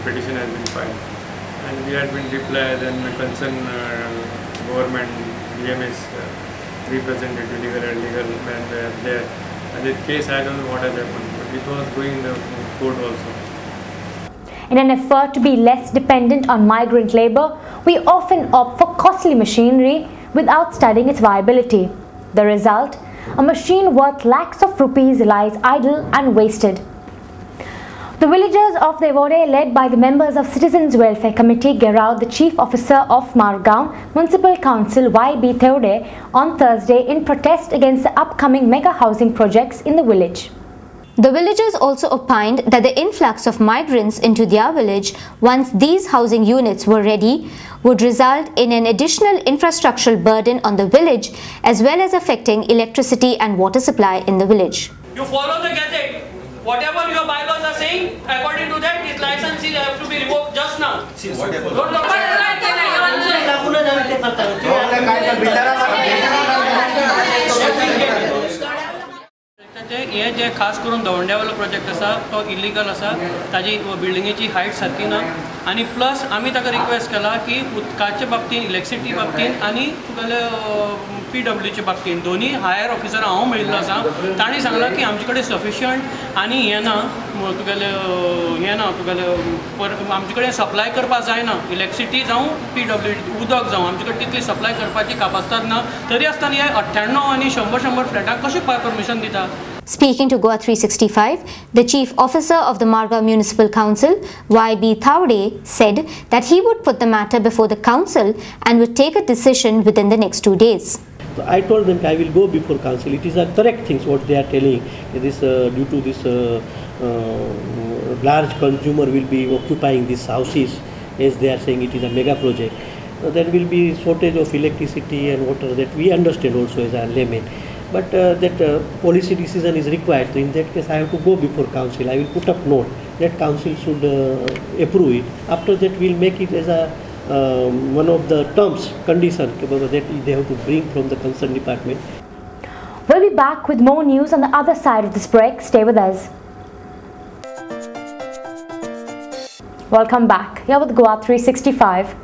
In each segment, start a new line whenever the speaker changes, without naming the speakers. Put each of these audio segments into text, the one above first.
petition has been filed. And we had been replied, then the concerned government, DMS representative, legal man were there. And the case, I don't know what has happened, but it was going in the court also.
In an effort to be less dependent on migrant labour, we often opt for costly machinery without studying its viability. The result? A machine worth lakhs of rupees lies idle and wasted. The villagers of Devore, led by the members of Citizens Welfare Committee, garrowed the Chief Officer of Margaon Municipal Council Y.B. Pwered on Thursday in protest against the upcoming mega housing projects in the village.
The villagers also opined that the influx of migrants into their village, once these housing units were ready, would result in an additional infrastructural burden on the village as well as affecting electricity and water supply in the village.
You follow the gazette. Whatever your bylaws are saying, according to that, these licenses have to be revoked just now. हे जे खास करून दवंड्यावालो project आसा तो illegal आसा, ताजी बिल्डिंगेची height सारकी ना आनी plus आमी ताका रिक्वेस्ट केला की उदकाच्या बाबतींत, इलेक्ट्रिसिटी बाबतींत आनी तुगेले PWच्या बाबतींत दोनी हायर ऑफिसर हांव मेळिल्लो आसा. तांणी सांगलां की आमचे कडेन सफिशियंट आनी हें ना, तुगेले आमचे कडेन सप्लाय करपाक जायना, इलेक्ट्रिसिटी जावं PW उदक जावं आमचे कडेन तितली सप्लाय करपाची कॅपासिटी ना. तरी आसतना हे 98 आनी 100 फ्लॅटाक कशें परमिशन दिता?
Speaking to Goa 365, the Chief Officer of the Margaon Municipal Council, Y.B. Pwered, said that he would put the matter before the council and would take a decision within the next 2 days.
So I told them I will go before council. It is a correct things what they are telling. It is due to this large consumer will be occupying these houses, as they are saying it is a mega project. There will be shortage of electricity and water, that we understand also as a layman. But that policy decision is required. So in that case, I have to go before council. I will put up note that council should approve it. After that, we will make it as a one of the terms, condition that they have to bring from the concerned department.
We'll be back with more news on the other side of this break. Stay with us. Welcome back. Here with Goa 365.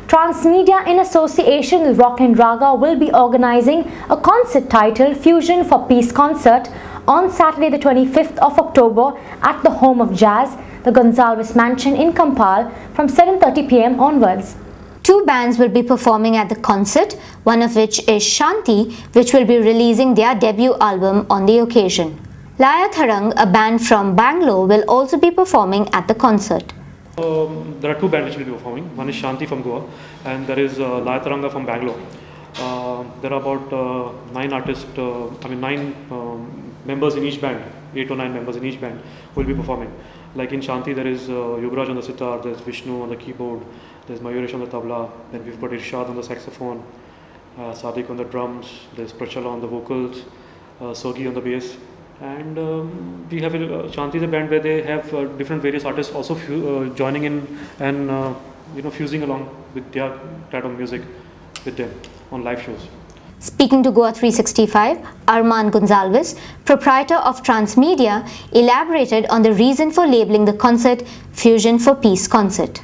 Transmedia, in association with Rock and Raga, will be organizing a concert titled Fusion for Peace concert on Saturday the 25th of October at the Home of Jazz, the Gonzalez Mansion in Kampal, from 7:30 p.m. onwards.
2 bands will be performing at the concert, one of which is Shanti, which will be releasing their debut album on the occasion. Laya Tharang, a band from Bangalore, will also be performing at the concert.
There are 2 bands which will be performing. One is Shanti from Goa and there is Laya Taranga from Bangalore. There are about 9 artists, 9 members in each band, 8 or 9 members in each band who will be performing. Like in Shanti there is Yuvraj on the sitar, there is Vishnu on the keyboard, there is Mayuresh on the tabla, then we've got Irshad on the saxophone, Sadiq on the drums, there is Prachala on the vocals, Sogi on the bass. And we have Shanti is a band where they have different various artists also joining in and fusing along with their type of music with them on live shows.
Speaking to Goa 365, Arman Gonzalez, proprietor of Transmedia, elaborated on the reason for labeling the concert Fusion for Peace concert.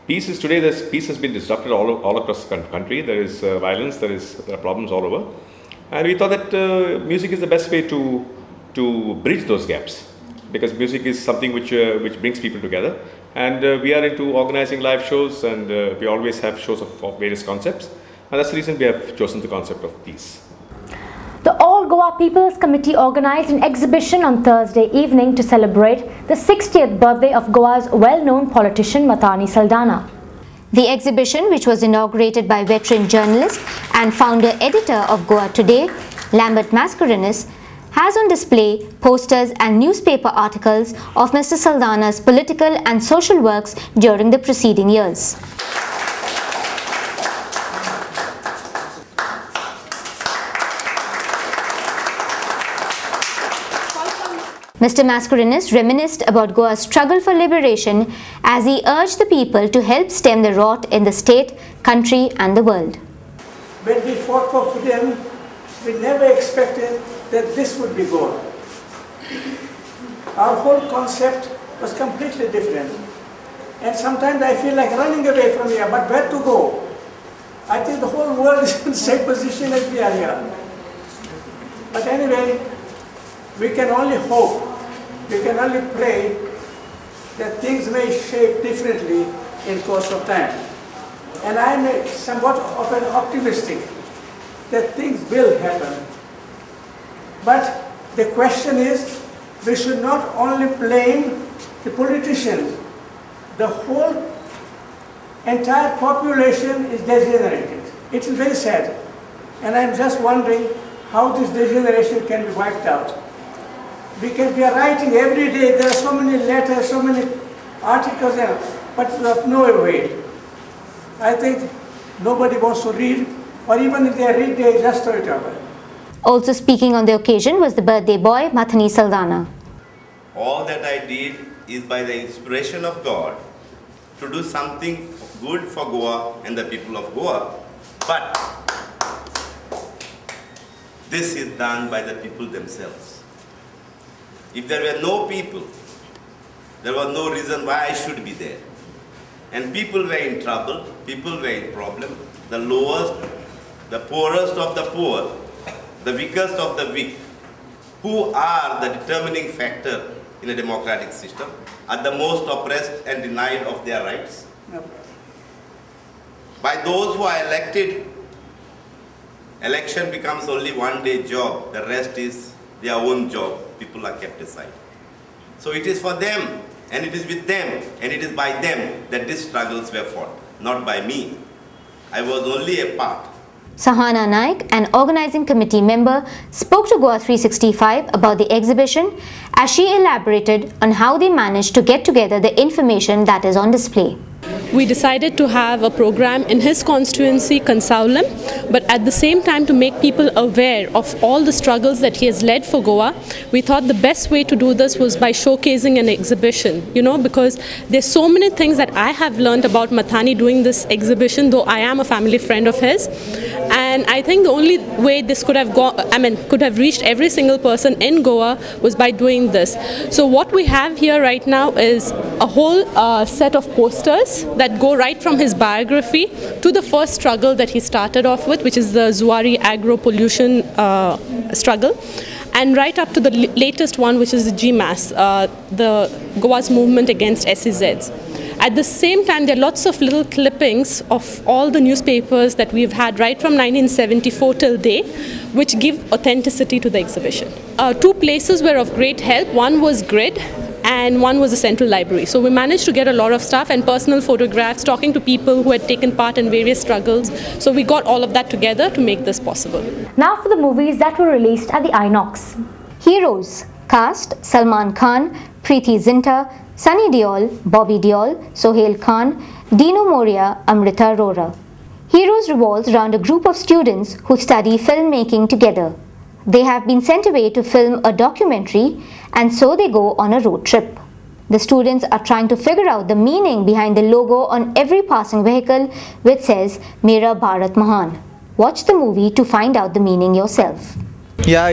Peace is today, peace has been disrupted all across the country. There is violence, there are problems all over. And we thought that music is the best way to bridge those gaps, because music is something which brings people together, and we are into organizing live shows, and we always have shows of various concepts, and that's the reason we have chosen the concept of peace.
The All Goa People's Committee organized an exhibition on Thursday evening to celebrate the 60th birthday of Goa's well-known politician Matani Saldana.
The exhibition, which was inaugurated by veteran journalist and founder-editor of Goa Today, Lambert Mascarenhas, has on display posters and newspaper articles of Mr. Saldana's political and social works during the preceding years. Mr. Mascarenhas reminisced about Goa's struggle for liberation as he urged the people to help stem the rot in the state, country and the world.
When we fought for freedom, we never expected that this would be Goa. Our whole concept was completely different. And sometimes I feel like running away from here, but where to go? I think the whole world is in the same position as we are here. But anyway, we can only hope, we can only pray that things may shape differently in course of time. And I am somewhat of an optimistic that things will happen. But the question is, we should not only blame the politicians. The whole entire population is degenerated. It is very sad. And I am just wondering how this degeneration can be wiped out. We are writing every day, there are so many letters, so many articles, but it's of no avail. I think nobody wants to read, or even if they read, they just throw it away.
Also speaking on the occasion was the birthday boy, Mathani Saldana.
All that I did is by the inspiration of God to do something good for Goa and the people of Goa. But this is done by the people themselves. If there were no people, there was no reason why I should be there. And people were in trouble, people were in problem. The lowest, the poorest of the poor, the weakest of the weak, who are the determining factor in a democratic system, are the most oppressed and denied of their rights.
Yep.
By those who are elected, election becomes only one-day job. The rest is their own job. People are kept aside. So it is for them, and it is with them, and it is by them that these struggles were fought, not by me. I was only a part.
Sahana Naik, an organizing committee member, spoke to Goa 365 about the exhibition as she elaborated on how they managed to get together the information that is on display.
We decided to have a program in his constituency, Consaulam, but at the same time to make people aware of all the struggles that he has led for Goa. We thought the best way to do this was by showcasing an exhibition, because there's so many things that I have learned about Mathani doing this exhibition, though I am a family friend of his. And I think the only way this could have could have reached every single person in Goa was by doing this. So what we have here right now is a whole set of posters that go right from his biography to the first struggle that he started off with, which is the Zuari agro pollution struggle, and right up to the latest one, which is the GMAS, the Goa's movement against SEZs. At the same time, there are lots of little clippings of all the newspapers that we've had right from 1974 till date, which give authenticity to the exhibition. Two places were of great help. One was Grid, and one was the central library. So we managed to get a lot of stuff and personal photographs, talking to people who had taken part in various struggles. So we got all of that together to make this possible.
Now for the movies that were released at the Inox.
Heroes. Cast: Salman Khan, Preeti Zinta, Sunny Deol, Bobby Deol, Sohail Khan, Dino Moria, Amrita Arora. Heroes revolves around a group of students who study filmmaking together. They have been sent away to film a documentary, and so they go on a road trip. The students are trying to figure out the meaning behind the logo on every passing vehicle, which says Mera Bharat Mahan. Watch the movie to find out the meaning yourself.
Yeah,